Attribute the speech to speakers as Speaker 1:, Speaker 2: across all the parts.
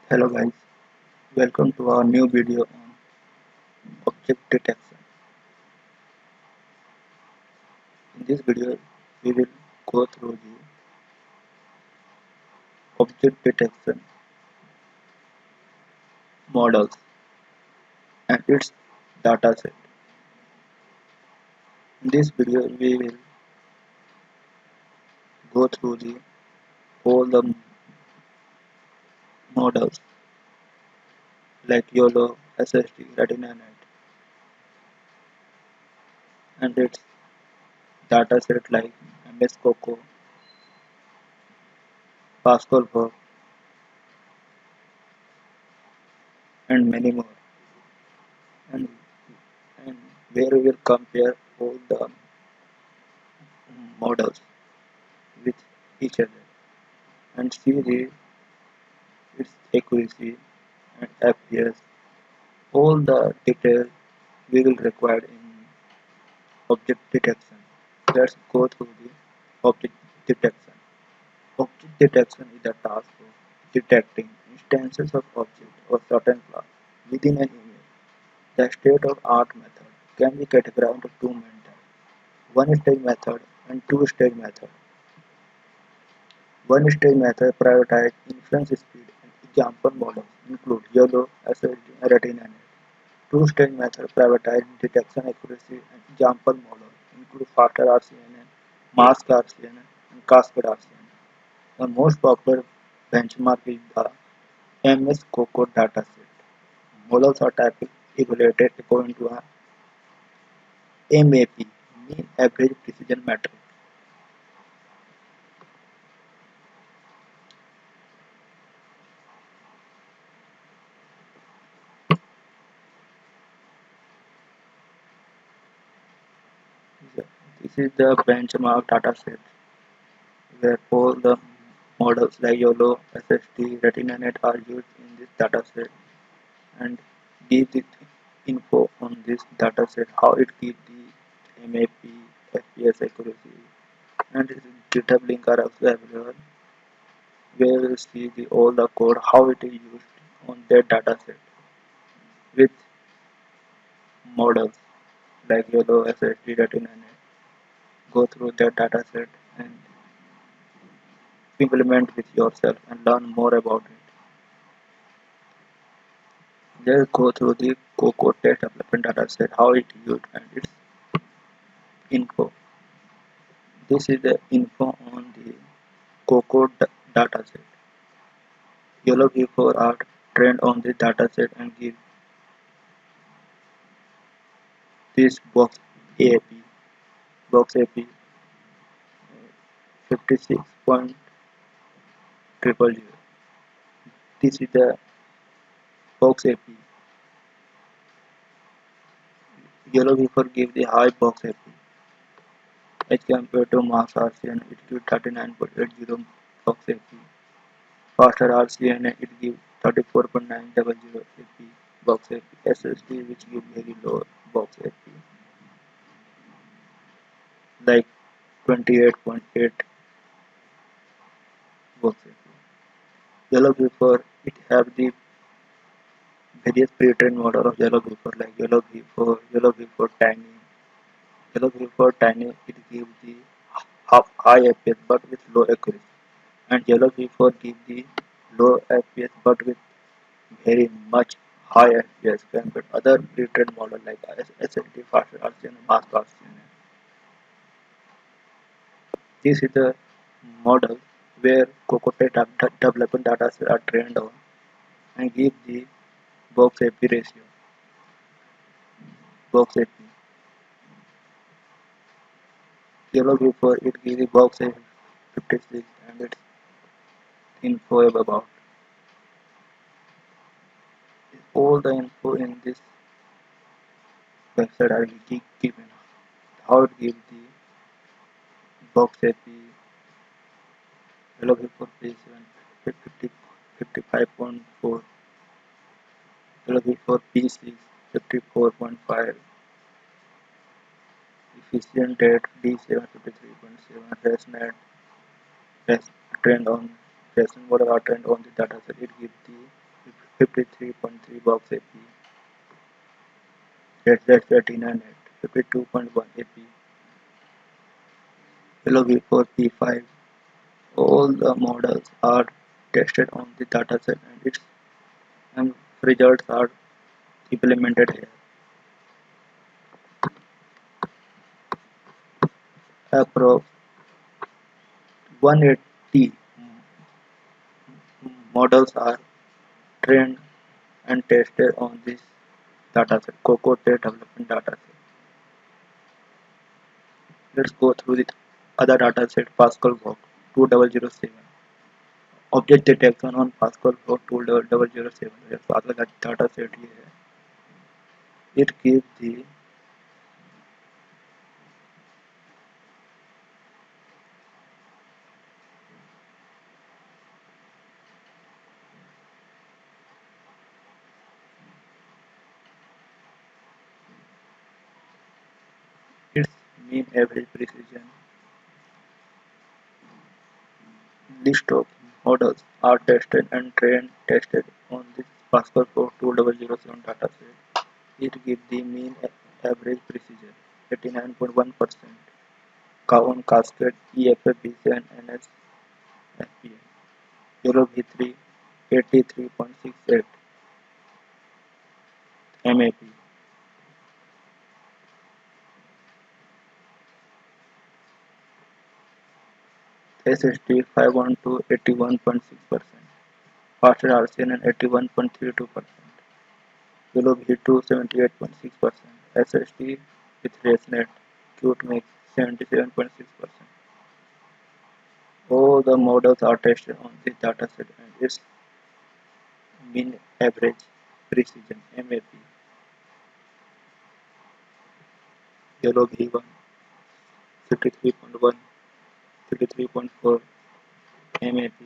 Speaker 1: Hello guys, welcome to our new video on object detection. In this video, we will go through the object detection models and its dataset. In this video, we will go through all the models like YOLO, SSD, Retina Net and its dataset like MS COCO, PASCAL work and many more. And, and where we will compare all the models with each other and see its accuracy and FPS, all the details we will require in object detection. Let's go through the object detection. Object detection is the task of detecting instances of objects or certain class within an image. The state-of-art method can be categorized into two main types: one-stage method and two-stage method. One-stage method prioritizes inference speed and example models include YOLO, SSD, and Retina. Two-stage method prioritizes detection accuracy and example models include faster RCNN, mask RCNN, and cascade RCNN. The most popular benchmark is the MS COCO dataset. Models are typically evaluated according to a MAP, mean average precision metric. This is the benchmark dataset where all the models like YOLO, SSD, RetinaNet are used in this dataset and give the info on this dataset, how it gives the MAP, FPS accuracy, and its GitHub link are also available where we see all the code how it is used on that dataset with models like YOLO, SSD, RetinaNet. Go through that dataset and implement with yourself and learn more about it. Let's go through the COCO test development dataset, how it used and its info. This is the info on the COCO dataset. Yellow V4 are trained on the dataset and give this box AP 56.000. This is the box AP. Yellow V4 give the high box AP as compared to mass RCN. It gives 39.80 box AP. Faster RCN it gives 34.900 AP box AP. SSD which give very low box AP like 28.8 box AP. Yellow Beaver it have the various pre-trained model of Yellow Beaver like Yellow Beaver Tiny. Yellow Beaver Tiny it gives the high FPS but with low accuracy, and Yellow Beaver gives the low FPS but with very much high FPS compared to other pre-trained model like SLT, faster RCN, mass RCN. This is the model where Cocotte development data are trained on and give the box AP ratio. Box AP. Yellow paper it gives the box AP 56 and its info about all the info in this website are given. How it gives the box AP yellow paper page 50, 55.4, yellow paper P6 54.5, efficient date D7 53.7, ResNet trend on ResNet model are trend on the dataset. It gives the 53.3 box AP, Retina Net, 52.1 AP, YOLO V4 P5. All the models are tested on the dataset and its results are implemented here. Approx 180 models are trained and tested on this dataset, COCO test development dataset. Let's go through the other dataset, PASCAL work 2007. Object detection on PASCAL work 2007. PASCAL dataset ये है. It gives the its mean average precision. List of models are tested and tested on this PASCAL work 2007 dataset. It gives the mean average precision 89.1%. On cascade EFF, BC and NSFPM. YOLO V3 83.68 MAP. SSD 512 81.6%. Faster RCN 81.32%. YOLO V2 78.6%. SSD with ResNet Qt mix 77.6%. All the models are tested on this dataset and its mean average precision MAP. YOLO V1 63.1 63.4 MAP.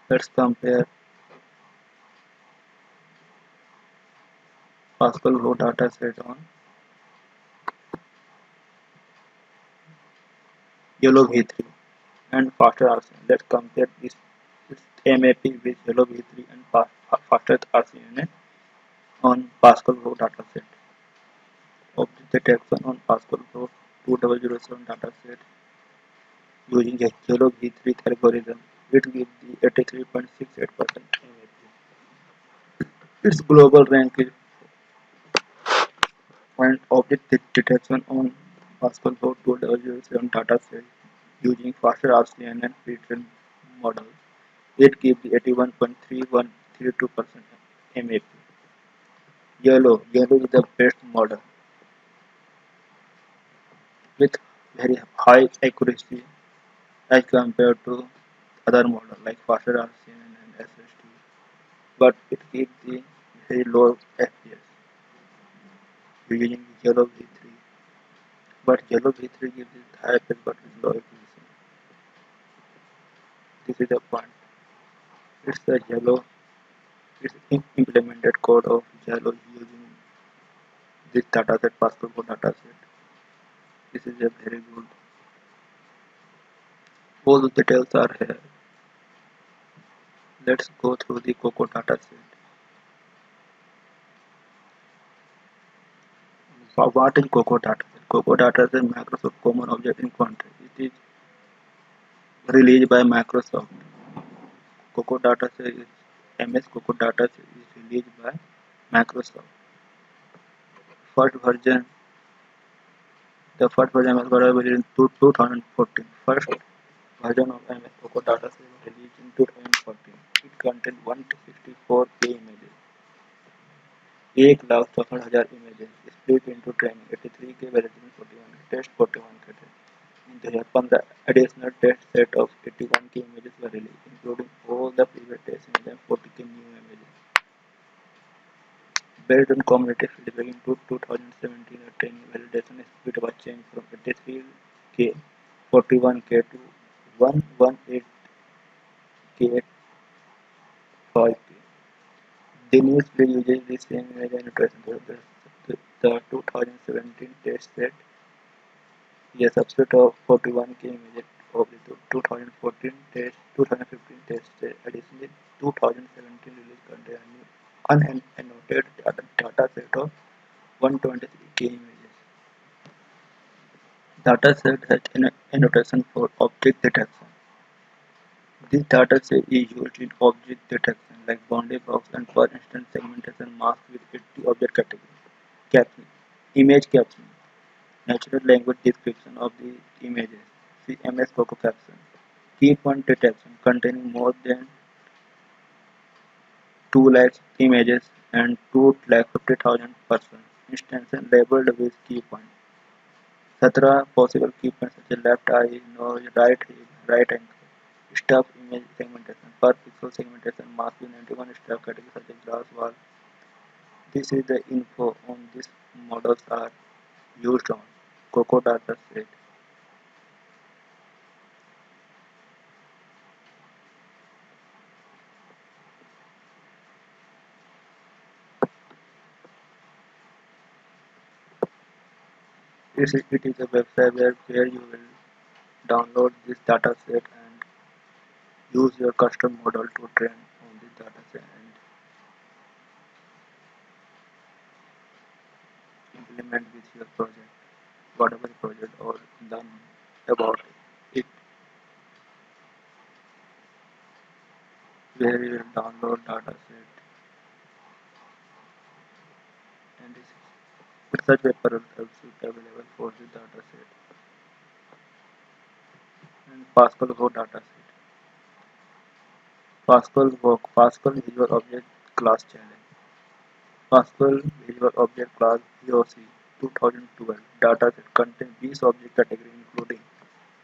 Speaker 1: Let's compare PASCAL raw dataset on YOLO V3 and faster RCN. Let's compare this MAP with YOLO V3 and faster RCN on PASCAL raw dataset. Object detection on PASCAL raw 2007 dataset using a YOLO V3 algorithm. It gives the 83.68% MAP. Its global rank is and object detection on PASCAL raw 2007 dataset using faster RCN and pre-trained model. It gives the 81.3132% MAP. YOLO is the best model with very high accuracy as compared to other models like faster RCN and SSD, but it gives the very low FPS using YOLO V3. But YOLO V3 gives the high FPS but with low accuracy. This is the point. It's the YOLO. It's implemented code of YOLO using this dataset, PASCAL dataset. This is a very good. All the details are here. Let's go through the COCO dataset. What is COCO dataset? COCO dataset is Microsoft Common Object in Quantity. It is released by Microsoft. COCO dataset is MS COCO dataset is released by Microsoft. First version, the first version was available in 2014. First version of MS COCO dataset was released in 2014. It contains 164K images. 1,64,000 images split into training 83K validation 41 test 41K test. In 2015, additional test set of 81K images were released, including all the previous test images and 40K new images. Based on community feedback in 2017, the training validation speed was changed from 83K 41K to 118K 5K. The new speed uses the same image and iteration. The 2017 test set a subset of 41K images of the 2014 test, 2015 test. Additionally, 2017 release contained a new unannotated data set of 123K images. Dataset has an annotation for object detection. This dataset is used in object detection like boundary box and for instance segmentation mask with 80 object categories. Caption. Image caption. Natural language description of the images. See MS COCO caption. Key point detection containing more than 2 lakh images and 2 lakh 50,000 persons. Instances labeled with key point. 17 possible key points such as left eye, nose, right hip, right ankle. Stuff image segmentation. Per pixel segmentation must be 91 stuff categories such as glass wall. This is the info on these models are used on COCO data set. It is a website where you will download this data set and use your custom model to train on this data set and implement with your project, whatever project or learn about it, where you will download data set and this research paper also available for the data set and PASCAL for data set. PASCAL Visual Object Class Challenge. PASCAL Visual Object Class VOC 2012 dataset contains these object categories including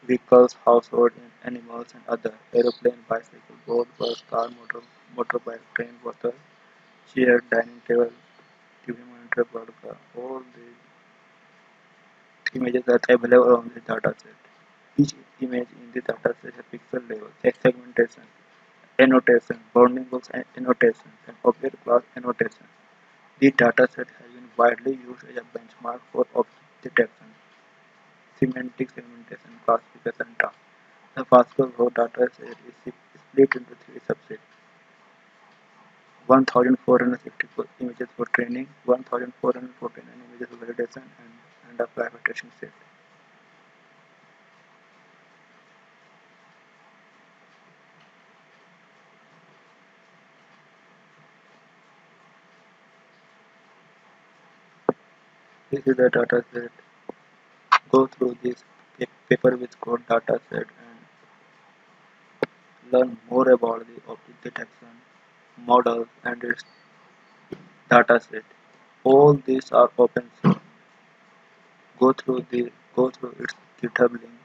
Speaker 1: vehicles, household animals and other, aeroplane, bicycle, boat, bus, car, motorbike, train, water, chair, dining table, TV monitor, vodka. All these images are available on this dataset. Each image in the dataset has pixel level, segmentation, annotation, bounding box annotation, and object class annotation. This dataset has been widely used as a benchmark for object detection, semantic segmentation, classification, and tasks. The PASCAL raw dataset is split into three subsets: 1,464 images for training, 1,449 images for validation, and a private testing set. This is the dataset. Go through this paper with code dataset and learn more about the object detection, models, and its dataset. All these are open source. Go through its GitHub link.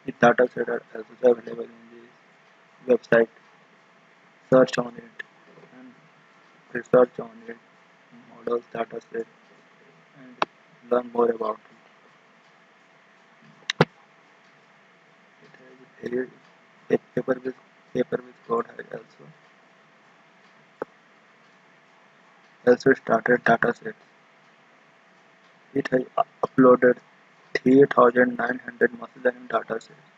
Speaker 1: The dataset are also available in the website. Search on it and research on it, models, dataset, and learn more about it. It has a very paper with code has also started datasets. It has uploaded 3,900 machine learning datasets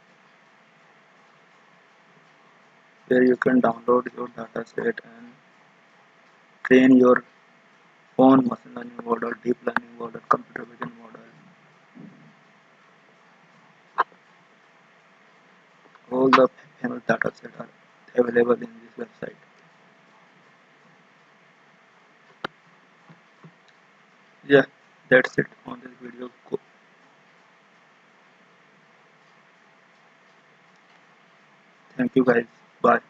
Speaker 1: where you can download your dataset and train your own machine learning model, deep learning model, computer vision model. All the famous datasets are available in this website. Yeah, that's it on this video. Thank you guys. Bye.